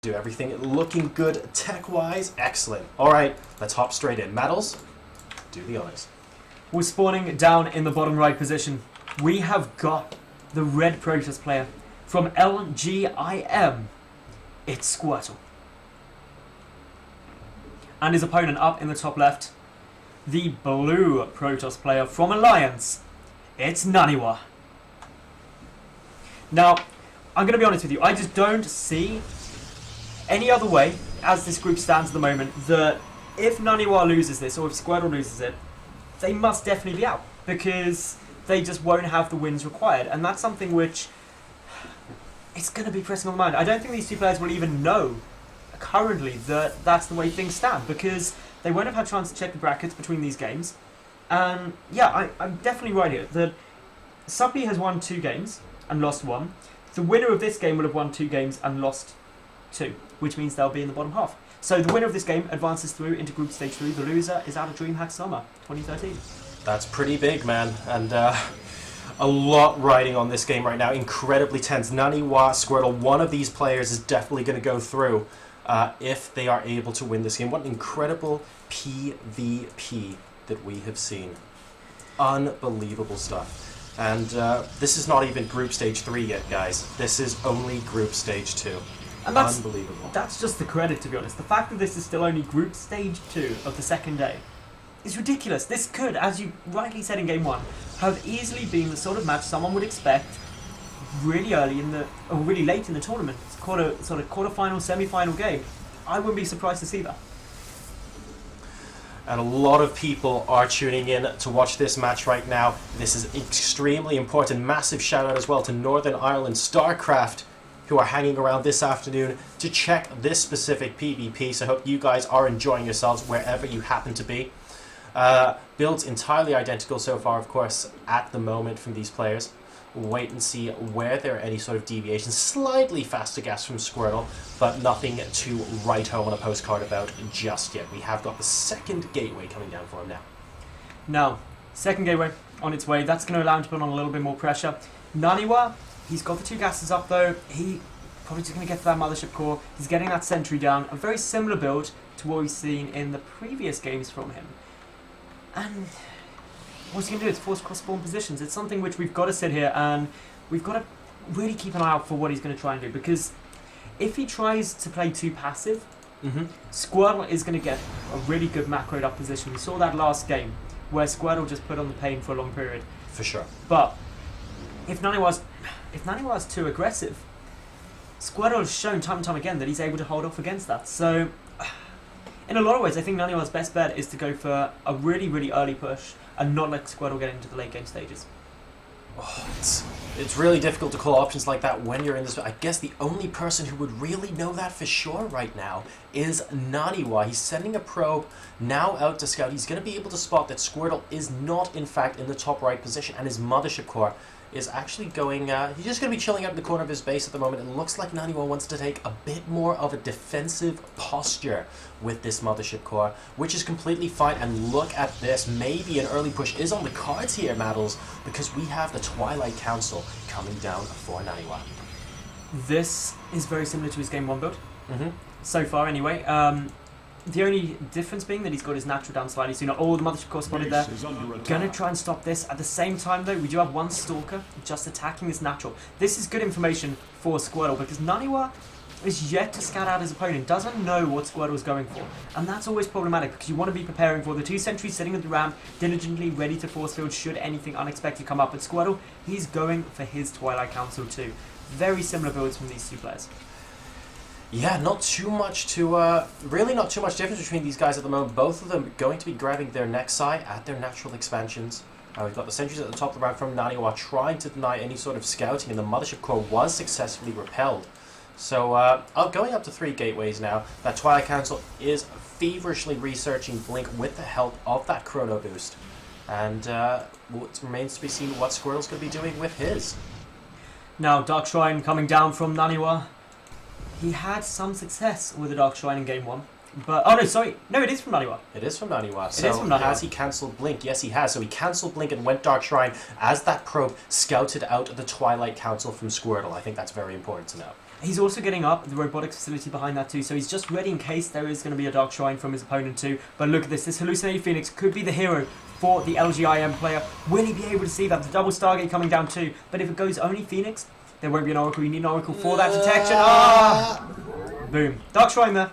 Do everything looking good tech-wise. Excellent. All right, let's hop straight in. Metals, do the honors. We're spawning down in the bottom right position. We have got the red Protoss player from lgim.squirtle. And his opponent up in the top left, the blue Protoss player from alliance.naniwa. Now, I'm going to be honest with you, I just don't see any other way, as this group stands at the moment, that if Naniwa loses this, or if Squirtle loses it, they must definitely be out, because they just won't have the wins required, and that's something which it's going to be pressing on the mind. I don't think these two players will even know currently that that's the way things stand, because they won't have had a chance to check the brackets between these games. And yeah, I'm definitely right here that Suppy has won 2 games and lost 1. The winner of this game will have won 2 games and lost 2, which means they'll be in the bottom half. So the winner of this game advances through into Group Stage 3. The loser is out of DreamHack Summer 2013. That's pretty big, man. And a lot riding on this game right now. Incredibly tense. Naniwa, Squirtle, one of these players is definitely going to go through if they are able to win this game. What an incredible PvP that we have seen. Unbelievable stuff. And this is not even Group Stage 3 yet, guys. This is only Group Stage 2. And that's, unbelievable. That's just the credit, to be honest. The fact that this is still only Group Stage 2 of the second day is ridiculous. This could, as you rightly said in Game 1, have easily been the sort of match someone would expect really early in the, or really late in the tournament. It's sort of quarter-final, semi-final game. I wouldn't be surprised to see that. And a lot of people are tuning in to watch this match right now. This is extremely important. Massive shout out as well to Northern Ireland StarCraft, who are hanging around this afternoon to check this specific PvP. So I hope you guys are enjoying yourselves wherever you happen to be. Builds entirely identical so far, of course, at the moment from these players. We'll wait and see where there are any sort of deviations. Slightly faster gas from Squirtle, but nothing to write home on a postcard about just yet. We have got the second gateway coming down for him now. Now, second gateway on its way. That's going to allow him to put on a little bit more pressure. Naniwa, he's got the 2 gases up though. He probably just going to get to that mothership core. He's getting that sentry down. A very similar build to what we've seen in the previous games from him. And what's he going to do? It's force cross-spawn positions. It's something which we've got to sit here and we've got to really keep an eye out for what he's going to try and do, because if he tries to play too passive, Squirtle is going to get a really good macroed up position. We saw that last game where Squirtle just put on the pain for a long period. For sure. But if Naniwa's too aggressive, Squirtle has shown time and time again that he's able to hold off against that. So in a lot of ways, I think Naniwa's best bet is to go for a really, really early push and not let Squirtle get into the late game stages. Oh, it's really difficult to call options like that when you're in this. I guess the only person who would really know that for sure right now is Naniwa. He's sending a probe now out to scout. He's going to be able to spot that Squirtle is not, in fact, in the top right position, and his mothership core is actually going, he's just going to be chilling out in the corner of his base at the moment. It looks like Naniwa wants to take a bit more of a defensive posture with this mothership core, which is completely fine. And look at this, maybe an early push is on the cards here, Maddles, because we have the Twilight Council coming down for Naniwa. This is very similar to his Game 1 build, so far anyway. The only difference being that he's got his natural down slightly sooner. All the mothership core spotted there. Gonna try and stop this. At the same time though, we do have one Stalker just attacking this natural. This is good information for Squirtle, because Naniwa is yet to scout out his opponent, doesn't know what Squirtle is going for. And that's always problematic, because you want to be preparing for the 2 sentries sitting at the ramp, diligently ready to force field should anything unexpected come up. But Squirtle, he's going for his Twilight Council too. Very similar builds from these 2 players. Yeah, not too much to, really not too much difference between these guys at the moment. Both of them going to be grabbing their Nexi at their natural expansions. We've got the sentries at the top of the round from Naniwa trying to deny any sort of scouting, and the mothership core was successfully repelled. So, going up to 3 gateways now. That Twilight Council is feverishly researching Blink with the help of that Chrono Boost. And it remains to be seen what Squirtle's going to be doing with his. Now, Dark Shrine coming down from Naniwa. He had some success with the Dark Shrine in Game 1. But, oh no, sorry. No, it is from Naniwa. It is from Naniwa. So, it is from Naniwa. Has he cancelled Blink? Yes, he has. So he cancelled Blink and went Dark Shrine as that probe scouted out the Twilight Council from Squirtle. I think that's very important to know. He's also getting up the robotics facility behind that too, so he's just ready in case there is going to be a Dark Shrine from his opponent too. But look at this, this hallucinated Phoenix could be the hero for the LGIM player. Will he be able to see that? The double Stargate coming down too, but if it goes only Phoenix, there won't be an Oracle. You need an Oracle for that detection. Boom. Dark Shrine there.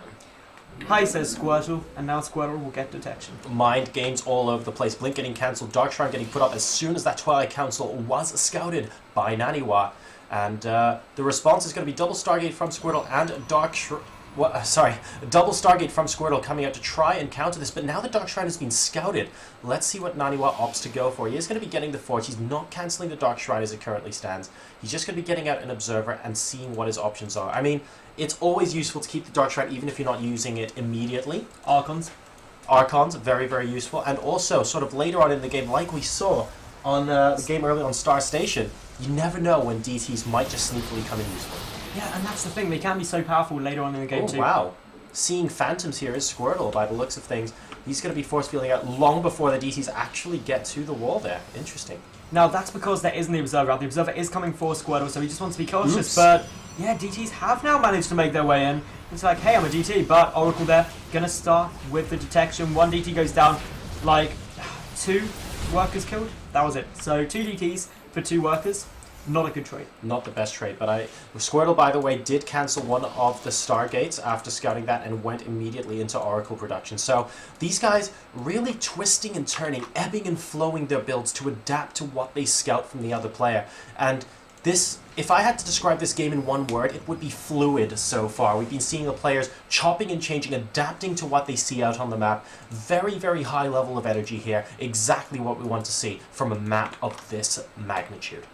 Hi, says Squirtle, and now Squirtle will get detection. Mind games all over the place. Blink getting cancelled, Dark Shrine getting put up as soon as that Twilight Council was scouted by Naniwa. And the response is going to be double Stargate from Squirtle and double Stargate from Squirtle coming out to try and counter this. But now that Dark Shrine has been scouted, let's see what Naniwa opts to go for. He is going to be getting the Forge. He's not cancelling the Dark Shrine as it currently stands. He's just going to be getting out an Observer and seeing what his options are. I mean, it's always useful to keep the Dark Shrine even if you're not using it immediately. Archons, very, very useful. And also, sort of later on in the game, like we saw on the game early on Star Station, you never know when DTs might just sneakily come in useful. yeah, and that's the thing, they can be so powerful later on in the game too. Wow. Seeing Phantoms here is Squirtle by the looks of things. He's going to be force fielding out long before the DTs actually get to the wall there. Interesting. Now that's because there isn't the Observer out. The Observer is coming for Squirtle, so he just wants to be cautious. Oops. But yeah, DTs have now managed to make their way in. It's like, hey, I'm a DT, but Oracle there, gonna start with the detection. One DT goes down, like 2 workers killed. That was it. So 2 DTs for 2 workers. Not a good trade. Not the best trade, but Squirtle, by the way, did cancel one of the Stargates after scouting that and went immediately into Oracle production. So these guys really twisting and turning, ebbing and flowing their builds to adapt to what they scout from the other player. And this, if I had to describe this game in one word, it would be fluid so far. We've been seeing the players chopping and changing, adapting to what they see out on the map. Very, very high level of energy here. Exactly what we want to see from a map of this magnitude.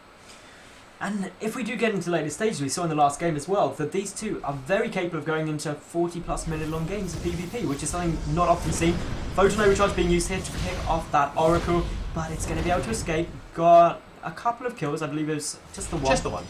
And if we do get into later stages, we saw in the last game as well, that these two are very capable of going into 40+ minute long games of PvP, which is something not often seen. Photon Overcharge being used here to pick off that Oracle, but it's going to be able to escape. Got a couple of kills, I believe it was just the one. Just the one.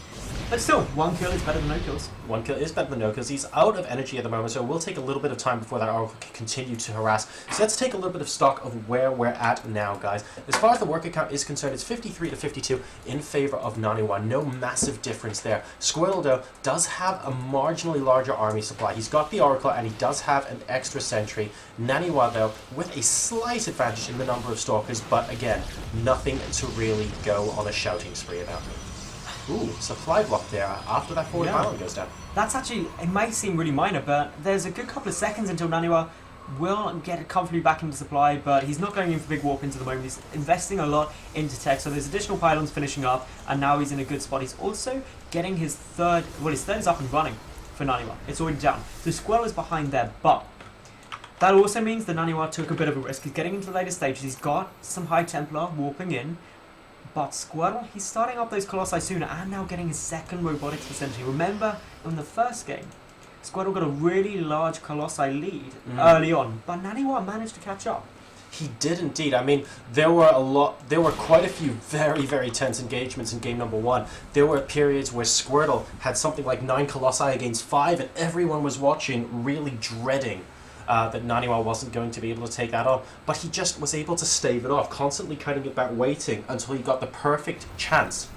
But still, 1 kill is better than no kills. 1 kill is better than no kills. He's out of energy at the moment, so it will take a little bit of time before that Oracle can continue to harass. So let's take a little bit of stock of where we're at now, guys. As far as the worker count is concerned, it's 53 to 52 in favor of Naniwa. No massive difference there. Squirtle, though, does have a marginally larger army supply. He's got the Oracle, and he does have an extra sentry. Naniwa, though, with a slight advantage in the number of stalkers, but again, nothing to really go on a shouting spree about. Ooh, supply block there after that forward pylon goes down. That's actually, it might seem really minor, but there's a good couple of seconds until Naniwa will get comfortably back into supply, but he's not going in for big warp-ins at the moment. He's investing a lot into tech, so there's additional pylons finishing up, and now he's in a good spot. He's also getting his third is up and running for Naniwa. It's already down. The Squirtle is behind there, but that also means that Naniwa took a bit of a risk. He's getting into the later stages. He's got some High Templar warping in, but Squirtle, he's starting up those Colossi sooner and now getting his second robotics facility. Remember, in the first game, Squirtle got a really large Colossi lead early on, but Naniwa managed to catch up. He did indeed. I mean, there were quite a few very, very tense engagements in game number 1. There were periods where Squirtle had something like 9 Colossi against 5, and everyone was watching, really dreading that Naniwa wasn't going to be able to take that on. But he just was able to stave it off, constantly cutting it back, waiting until he got the perfect chance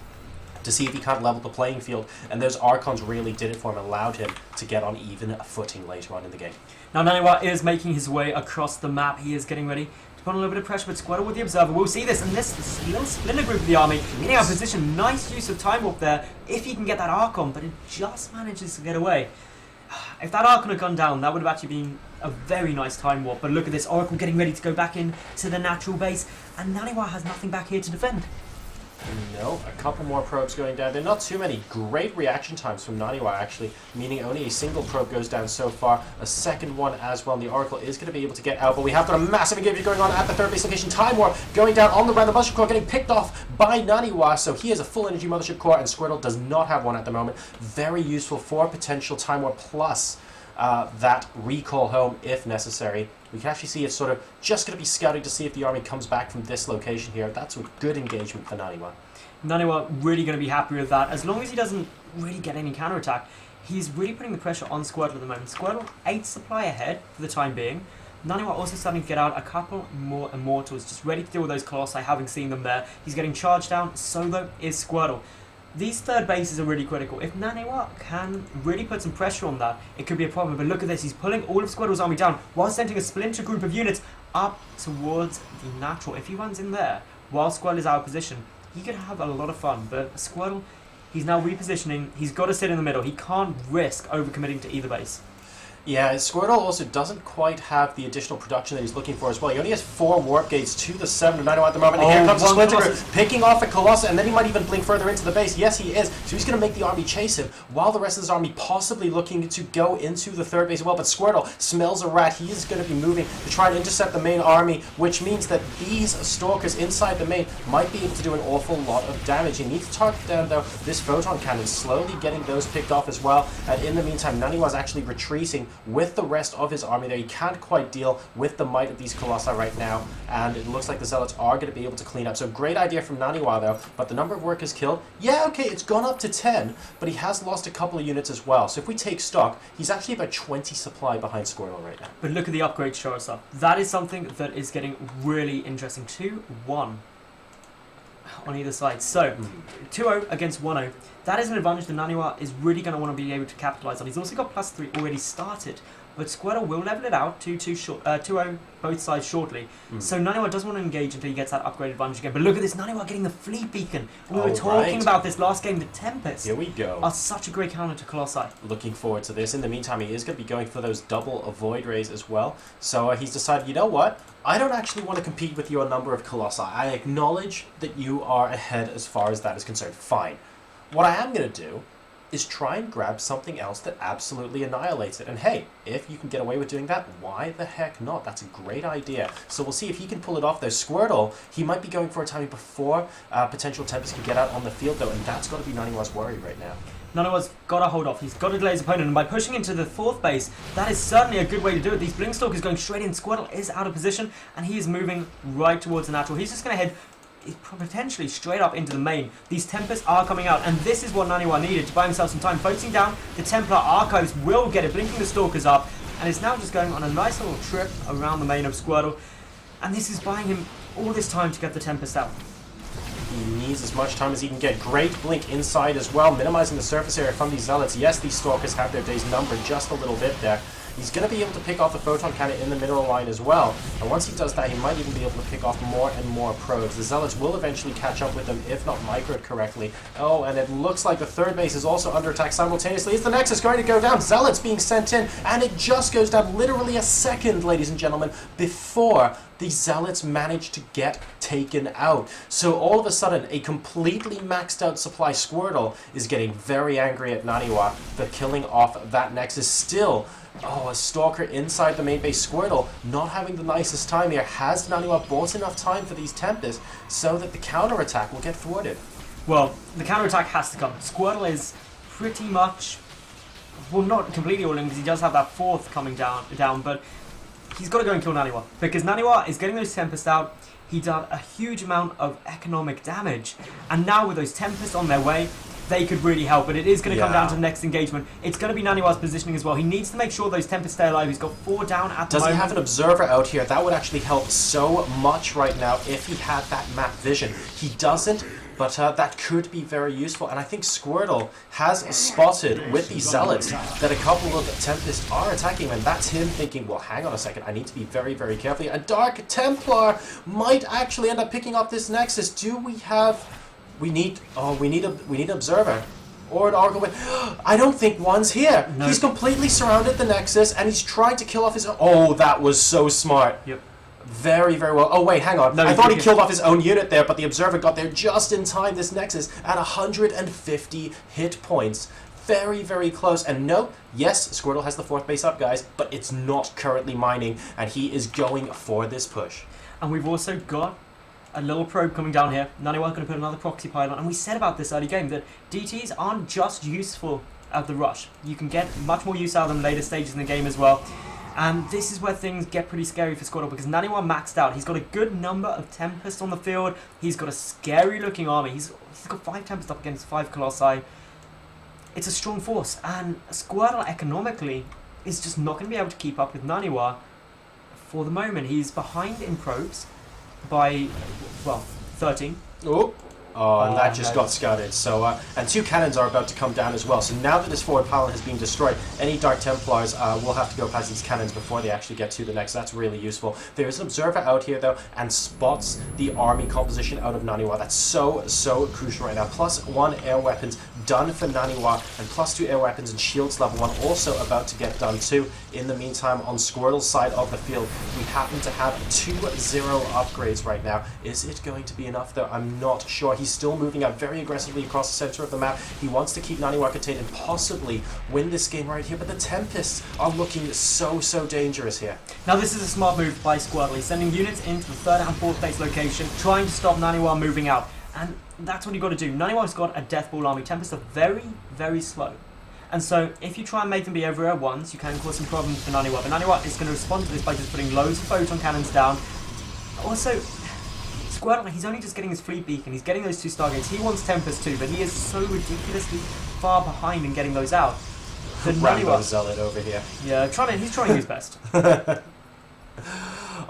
to see if he can't level the playing field. And those Archons really did it for him, allowed him to get on even a footing later on in the game. Now Naniwa is making his way across the map. He is getting ready to put on a little bit of pressure, but Squirtle with the Observer. We'll see this, and this little splinter group of the army getting out of position. Nice use of Time Warp there, if he can get that Archon, but it just manages to get away. If that Archon had gone down, that would have actually been a very nice Time Warp. But look at this, Oracle getting ready to go back into the natural base, and Naniwa has nothing back here to defend. No, a couple more probes going down. There are not too many. Great reaction times from Naniwa, actually, meaning only a single probe goes down so far. A second one as well, and the Oracle is going to be able to get out, but we have got a massive engagement going on at the third base location. Time Warp going down on the random Mothership Core, getting picked off by Naniwa, so he has a full energy Mothership Core, and Squirtle does not have one at the moment. Very useful for potential Time Warp plus that recall home if necessary. We can actually see it's sort of just going to be scouting to see if the army comes back from this location here. That's a good engagement for Naniwa. Naniwa really going to be happy with that. As long as he doesn't really get any counterattack, he's really putting the pressure on Squirtle at the moment. Squirtle 8 supply ahead for the time being. Naniwa also starting to get out a couple more Immortals, just ready to deal with those Colossi, having seen them there. He's getting charged down, so though is Squirtle. these third bases are really critical. If Naniwa can really put some pressure on that, it could be a problem. But look at this, he's pulling all of Squirtle's army down while sending a splinter group of units up towards the natural. If he runs in there while Squirtle is out of position, he could have a lot of fun. But Squirtle, he's now repositioning. He's got to sit in the middle. He can't risk overcommitting to either base. Yeah, Squirtle also doesn't quite have the additional production that he's looking for as well. He only has 4 warp gates to the 7 of Naniwa at the moment. And here comes the Splinter Group, picking off a Colossus, and then he might even blink further into the base. Yes, he is. So he's going to make the army chase him, while the rest of his army possibly looking to go into the 3rd base as well. But Squirtle smells a rat. He is going to be moving to try and intercept the main army, which means that these Stalkers inside the main might be able to do an awful lot of damage. He needs to target down, though, this Photon Cannon, slowly getting those picked off as well. And in the meantime, Naniwa is actually retreating with the rest of his army there. He can't quite deal with the might of these Colossi right now, and it looks like the Zealots are going to be able to clean up. So great idea from Naniwa though, but the number of workers killed, yeah, okay, it's gone up to 10, but he has lost a couple of units as well. So if we take stock, he's actually about 20 supply behind Squirtle right now. But look at the upgrade JoRoSaR. That is something that is getting really interesting. 2-1 on either side. So 2-0 against 1-0. That is an advantage that Naniwa is really going to want to be able to capitalize on. He's also got +3 already started, but Squirtle will level it out 2-0 both sides shortly. So Naniwa doesn't want to engage until he gets that upgraded advantage again. But look at this, Naniwa getting the fleet beacon. We were talking about this last game. The Tempests Here we go. are such a great counter to Colossi. Looking forward to this. In the meantime, he is going to be going for those double avoid rays as well. So he's decided, you know what? I don't actually want to compete with your number of Colossi. I acknowledge that you are ahead as far as that is concerned. Fine. What I am going to do is try and grab something else that absolutely annihilates it. And hey, if you can get away with doing that, why the heck not? That's a great idea. So we'll see if he can pull it off though. Squirtle, he might be going for a timing before potential Tempest can get out on the field though, and that's got to be Naniwa's worry right now. Naniwa's got to hold off. He's got to delay his opponent, and by pushing into the 4th base, that is certainly a good way to do it. These Blinkstalkers going straight in. Squirtle is out of position, and he is moving right towards the natural. He's just going to head potentially straight up into the main. These Tempests are coming out, and this is what Naniwa needed to buy himself some time. Focusing down, the Templar Archives will get it, blinking the Stalkers up, and is now just going on a nice little trip around the main of Squirtle, and this is buying him all this time to get the Tempest out. He needs as much time as he can get. Great blink inside as well, minimizing the surface area from these Zealots. Yes, these Stalkers have their days numbered just a little bit there. He's going to be able to pick off the Photon Cannon in the middle line as well. And once he does that, he might even be able to pick off more and more probes. The Zealots will eventually catch up with them, if not micro it correctly. Oh, and it looks like the 3rd base is also under attack simultaneously. Is the Nexus going to go down? Zealots being sent in, and it just goes down literally a second, ladies and gentlemen, before the Zealots manage to get taken out. So all of a sudden, a completely maxed out supply Squirtle is getting very angry at Naniwa for killing off that Nexus. Still, a Stalker inside the main base. Squirtle not having the nicest time here. Has Naniwa bought enough time for these Tempests so that the counterattack will get thwarted? Well, the counterattack has to come. Squirtle is pretty much, well, not completely all in, because he does have that 4th coming down, but he's got to go and kill Naniwa, because Naniwa is getting those Tempests out. He done a huge amount of economic damage, and now with those Tempests on their way, they could really help, but it is going to come down to the next engagement. It's going to be Naniwa's positioning as well. He needs to make sure those Tempests stay alive. He's got 4 down at the moment. Does he have an observer out here? That would actually help so much right now if he had that map vision. He doesn't, but that could be very useful. And I think Squirtle has spotted with these Zealots that a couple of Tempests are attacking him, and that's him thinking, well, hang on a second, I need to be very, very careful. A Dark Templar might actually end up picking up this Nexus. Do we have... We need an observer or an Oracle. I don't think one's here. No. He's completely surrounded the Nexus, and he's trying to kill off his own. Oh, that was so smart. Yep. Very, very well. Oh wait, hang on. No, I thought he killed off his own unit there, but the observer got there just in time. This Nexus at 150 hit points. Very, very close. And no, yes, Squirtle has the 4th base up, guys, but it's not currently mining, and he is going for this push. And we've also got a little probe coming down here. Naniwa going to put another proxy pylon, and we said about this early game that DTs aren't just useful at the rush. You can get much more use out of them later stages in the game as well. And this is where things get pretty scary for Squirtle, because Naniwa maxed out. He's got a good number of Tempests on the field. He's got a scary looking army. He's got 5 Tempests up against 5 Colossi. It's a strong force, and Squirtle economically is just not going to be able to keep up with Naniwa for the moment. He's behind in probes by, well, 13. Oh, Oh, and that Oh, just no. got scouted. So, and 2 cannons are about to come down as well. So now that this forward pylon has been destroyed, any Dark Templars will have to go past these cannons before they actually get to the next. That's really useful. There is an observer out here, though, and spots the army composition out of Naniwa. That's so crucial right now. +1 air weapons done for Naniwa, and +2 air weapons and shields level 1 also about to get done too. In the meantime, on Squirtle's side of the field, we happen to have 2-0 upgrades right now. Is it going to be enough, though? I'm not sure. He's still moving out very aggressively across the center of the map. He wants to keep Naniwa contained and possibly win this game right here, but the Tempests are looking so dangerous here. Now this is a smart move by Squirtle. He's sending units into the 3rd and 4th base location, trying to stop Naniwa moving out. And that's what you got to do. Naniwa's got a death ball army. Tempests are very slow. And so if you try and make them be over at once, you can cause some problems for Naniwa. But Naniwa is going to respond to this by just putting loads of photon cannons down. Also, Squirtle, he's only just getting his fleet beacon. He's getting those 2 stargates. He wants Tempest too, but he is so ridiculously far behind in getting those out. The Rambo Zealot over here. Yeah, he's trying his best.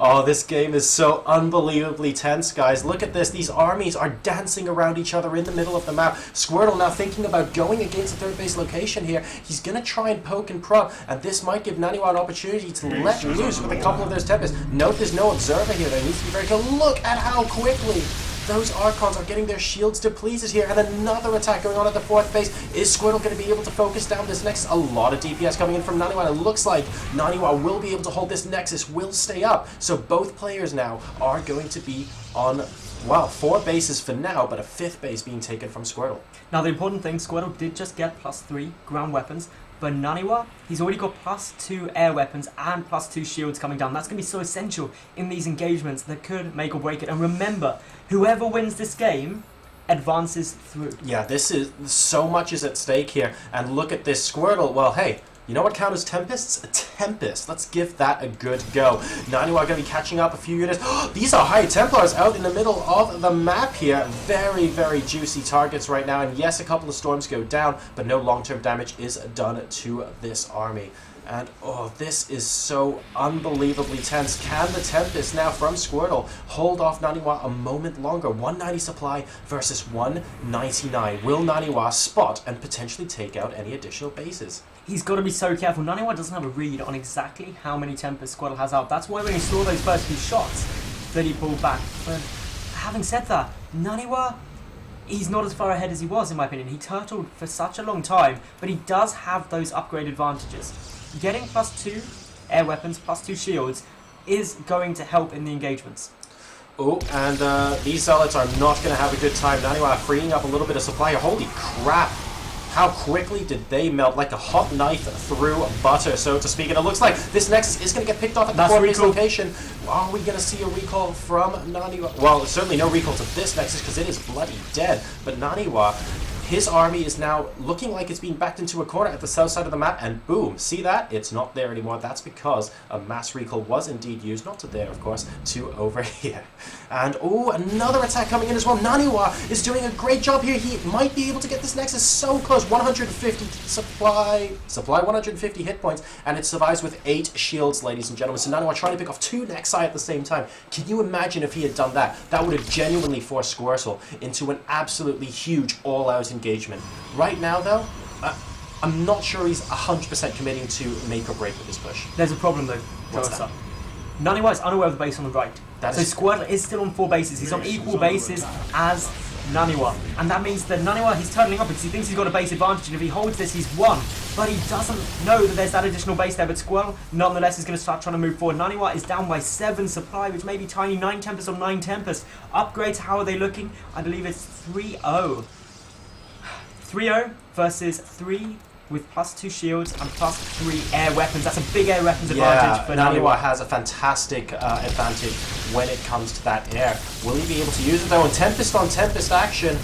Oh, this game is so unbelievably tense, guys. Look at this. These armies are dancing around each other in the middle of the map. Squirtle now thinking about going against the 3rd base location here. He's going to try and poke and prod, and this might give Naniwa an opportunity to let loose with a couple of those Tempests. Note there's no observer here. There needs to be very careful. Look at how quickly those Archons are getting their shields depleted here, and another attack going on at the 4th base. Is Squirtle going to be able to focus down this Nexus? A lot of DPS coming in from Naniwa, and it looks like Naniwa will be able to hold this Nexus, will stay up. So both players now are going to be on, well, 4 bases for now, but a 5th base being taken from Squirtle. Now the important thing, Squirtle did just get +3 ground weapons, but Naniwa, he's already got +2 air weapons and +2 shields coming down. That's going to be so essential in these engagements that could make or break it. And remember, whoever wins this game advances through. Yeah, this is, so much is at stake here. And look at this Squirtle. Well, hey, you know what counters Tempests? A Tempest. Let's give that a good go. Naniwa going to be catching up a few units. These are High Templars out in the middle of the map here. Very juicy targets right now. And yes, a couple of storms go down, but no long-term damage is done to this army. And oh, this is so unbelievably tense. Can the Tempest now from Squirtle hold off Naniwa a moment longer? 190 supply versus 199. Will Naniwa spot and potentially take out any additional bases? He's got to be so careful. Naniwa doesn't have a read on exactly how many Tempest Squirtle has out. That's why when he saw those first few shots that he pulled back. But having said that, Naniwa, he's not as far ahead as he was, in my opinion. He turtled for such a long time, but he does have those upgrade advantages. Getting +2 air weapons, +2 shields is going to help in the engagements. Oh, and these Zealots are not going to have a good time. Naniwa freeing up a little bit of supply. Holy crap. How quickly did they melt, like a hot knife through butter, so to speak. And it looks like this Nexus is going to get picked off at the 4th base location. Are we going to see a recall from Naniwa? Well, certainly no recall to this Nexus because it is bloody dead. But Naniwa, his army is now looking like it's being backed into a corner at the south side of the map, and boom, see that? It's not there anymore. That's because a mass recall was indeed used, not to there, of course, to over here. And oh, another attack coming in as well. Naniwa is doing a great job here. He might be able to get this Nexus so close. 150 supply 150 hit points, and it survives with 8 shields, ladies and gentlemen. So Naniwa trying to pick off 2 Nexi at the same time. Can you imagine if he had done that? That would have genuinely forced Squirtle into an absolutely huge all-out engagement. Right now, though, I'm not sure he's 100% committing to make or break with this push. There's a problem though, What's that? Naniwa is unaware of the base on the right. That so is- Squirtle is still on 4 bases. He's on equal bases as Naniwa. And that means that Naniwa, he's turtling up because he thinks he's got a base advantage, and if he holds this, he's won. But he doesn't know that there's that additional base there. But Squirtle, nonetheless, is going to start trying to move forward. Naniwa is down by 7 supply, which may be tiny. 9 Tempest on 9 Tempest. Upgrades, how are they looking? I believe it's 3-0. 3-0 versus 3 with +2 shields and +3 air weapons. That's a big air weapons advantage for Naniwa Naniwa. has a fantastic advantage when it comes to that air. Will he be able to use it though? And Tempest on Tempest action.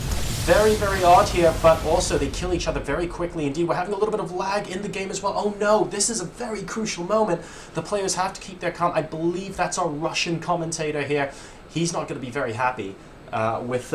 Very odd here, but also they kill each other very quickly indeed. We're having a little bit of lag in the game as well. Oh no, this is a very crucial moment. The players have to keep their calm. I believe that's our Russian commentator here. He's not going to be very happy with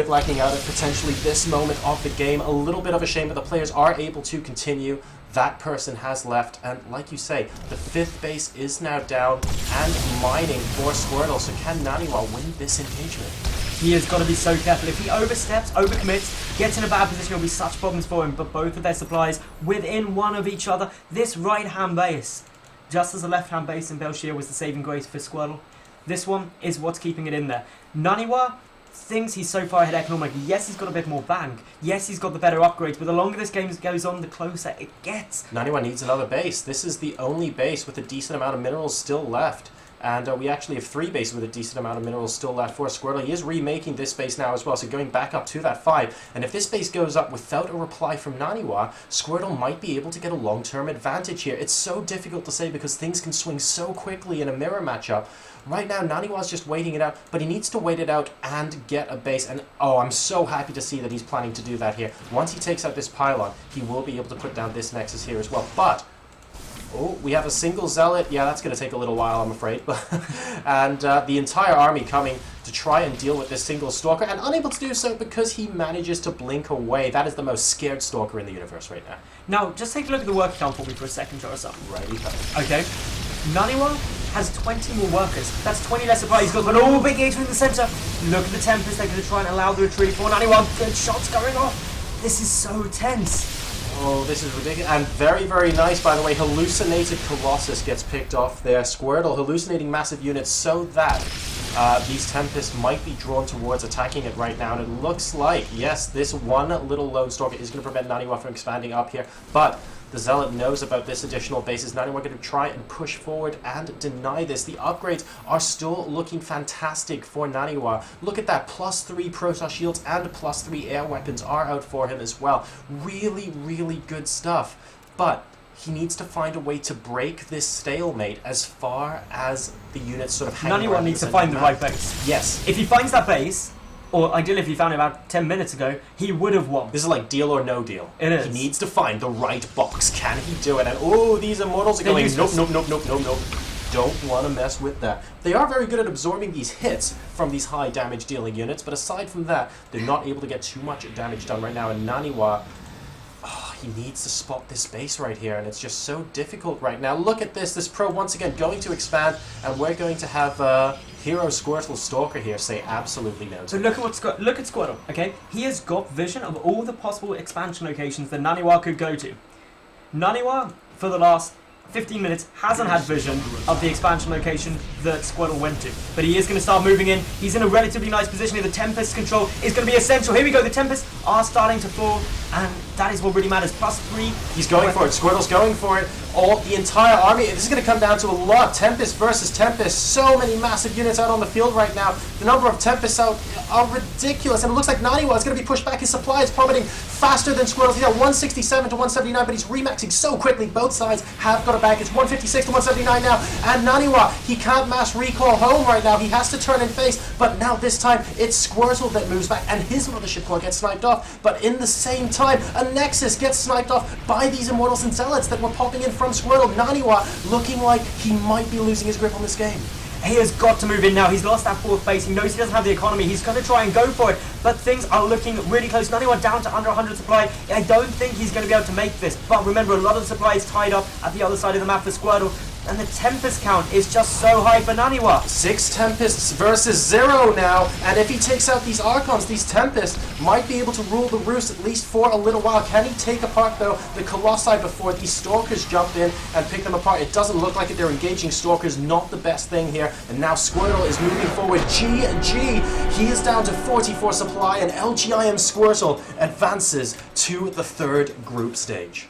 lacking out at potentially this moment of the game. A little bit of a shame, but the players are able to continue. That person has left, and like you say, the 5th base is now down and mining for Squirtle. So can Naniwa win this engagement? He has got to be so careful. If he oversteps, overcommits, gets in a bad position, it'll be such problems for him. But both of their supplies within one of each other. This right-hand base, just as the left-hand base in Belshir was the saving grace for Squirtle, this one is what's keeping it in there. Naniwa thinks he's so far ahead economically. Yes, he's got a bit more bank. Yes, he's got the better upgrades. But the longer this game goes on, the closer it gets. Naniwa needs another base. This is the only base with a decent amount of minerals still left. And we actually have 3 bases with a decent amount of minerals still left for Squirtle. He is remaking this base now as well, so going back up to that 5. And if this base goes up without a reply from Naniwa, Squirtle might be able to get a long-term advantage here. It's so difficult to say because things can swing so quickly in a mirror matchup. Right now, Naniwa's just waiting it out, but he needs to wait it out and get a base. And oh, I'm so happy to see that he's planning to do that here. Once he takes out this pylon, he will be able to put down this nexus here as well. But oh, we have a single zealot. Yeah, that's going to take a little while, I'm afraid. And the entire army coming to try and deal with this single stalker, and unable to do so because he manages to blink away. That is the most scared stalker in the universe right now. Now, just take a look at the worker count for me for a second, JoRoSaR. Righty-ho. Okay. Naniwa has 20 more workers. That's 20 less supply. He's got an all big gator in the center. Look at the Tempest. They're going to try and allow the retreat for Naniwa. Good shots going off. This is so tense. Oh, this is ridiculous. And very, very nice, by the way. Hallucinated Colossus gets picked off there. Squirtle hallucinating massive units so that these Tempests might be drawn towards attacking it right now. And it looks like, yes, this one little lone stalker is going to prevent Naniwa from expanding up here. But the Zealot knows about this additional bases. Naniwa going to try and push forward and deny this. The upgrades are still looking fantastic for Naniwa. Look at that. +3 Protoss shields and +3 air weapons are out for him as well. Really, really good stuff. But he needs to find a way to break this stalemate as far as the units sort of hang around. Naniwa needs to find the right base. Yes. If he finds that base, or ideally if he found it about 10 minutes ago, he would have won. This is like deal or no deal. It is. He needs to find the right box. Can he do it? And oh, these Immortals are going, nope, nope, nope, nope, nope, nope. Don't want to mess with that. They are very good at absorbing these hits from these high damage dealing units, but aside from that, they're not able to get too much damage done right now. And Naniwa, oh, he needs to spot this base right here, and it's just so difficult right now. Look at this. This probe once again going to expand, and we're going to have Hero Squirtle Stalker here say absolutely no. So look at Squirtle, okay? He has got vision of all the possible expansion locations that Naniwa could go to. Naniwa, for the last 15 minutes, hasn't had vision of the expansion location that Squirtle went to. But he is going to start moving in. He's in a relatively nice position here. The Tempest control is going to be essential. Here we go. The Tempests are starting to fall, and that is what really matters. +3. He's going for it. Squirtle's going for it. The entire army. This is going to come down to a lot. Tempest versus Tempest. So many massive units out on the field right now. The number of Tempests out are ridiculous. And it looks like Naniwa is going to be pushed back. His supply is plummeting faster than Squirtle's. He's at 167 to 179, but he's remaxing so quickly. Both sides have got it back. It's 156 to 179 now. And Naniwa, he can't mass recall home right now. He has to turn and face. But now this time, it's Squirtle that moves back. And his Mothership Core gets sniped off. But in the same time, a Nexus gets sniped off by these Immortals and Zealots that were popping in from Squirtle. Naniwa looking like he might be losing his grip on this game. He has got to move in now. He's lost that 4th base. He knows he doesn't have the economy. He's going to try and go for it. But things are looking really close. Naniwa down to under 100 supply. I don't think he's going to be able to make this. But remember, a lot of the supply is tied up at the other side of the map for Squirtle. And the Tempest count is just so high for Naniwa. 6 Tempests versus 0 now. And if he takes out these Archons, these Tempests might be able to rule the roost at least for a little while. Can he take apart, though, the Colossi before these Stalkers jump in and pick them apart? It doesn't look like it. They're engaging Stalkers. Not the best thing here. And now Squirtle is moving forward. He is down to 44 supply, and lgim.squirtle advances to the 3rd group stage.